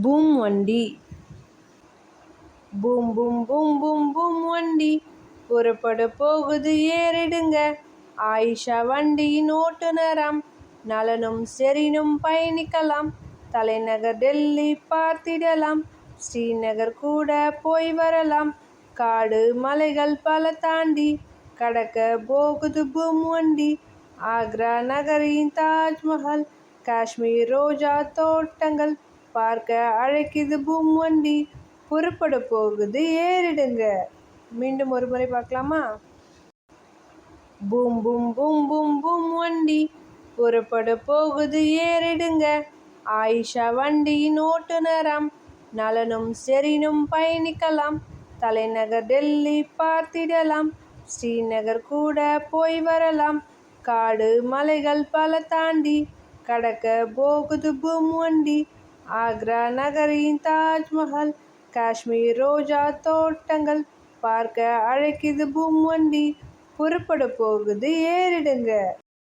Boom வண்டி. Boom boom boom boom boom வண்டி புறப்பட போகுது ஏறிடுங்க. ஆயிஷா வண்டியின் ஓட்டுநராம், நலனும் செரினும் பயணிக்கலாம். தலைநகர் டெல்லி பார்த்திடலாம், ஸ்ரீநகர் கூட போய் வரலாம். காடு மலைகள் பல தாண்டி கடக்க போகுது பூம் வண்டி. ஆக்ரா நகரின் தாஜ்மஹால், காஷ்மீர் ரோஜா தோட்டங்கள் பார்க்க அழைக்குது பூம் வண்டி. புறப்பட போகுது ஏறிடுங்க. மீண்டும் ஒரு முறை பார்க்கலாமா? Boom boom boom boom boom வண்டி புறப்பட போகுது ஏறிடுங்க. ஆயிஷா வண்டியின் ஓட்டுநராம், நலனும் செரினும் பயணிக்கலாம். தலைநகர் டெல்லி பார்த்திடலாம், ஸ்ரீநகர் கூட போய் வரலாம். காடு மலைகள் பல தாண்டி கடக்க போகுது பூம் வண்டி. ஆக்ரா நகரின் தாஜ்மஹால், காஷ்மீர் ரோஜா தோட்டங்கள் பார்க்க அழைக்குது பூம் வண்டி. புறப்பட போகுது ஏறிடுங்க.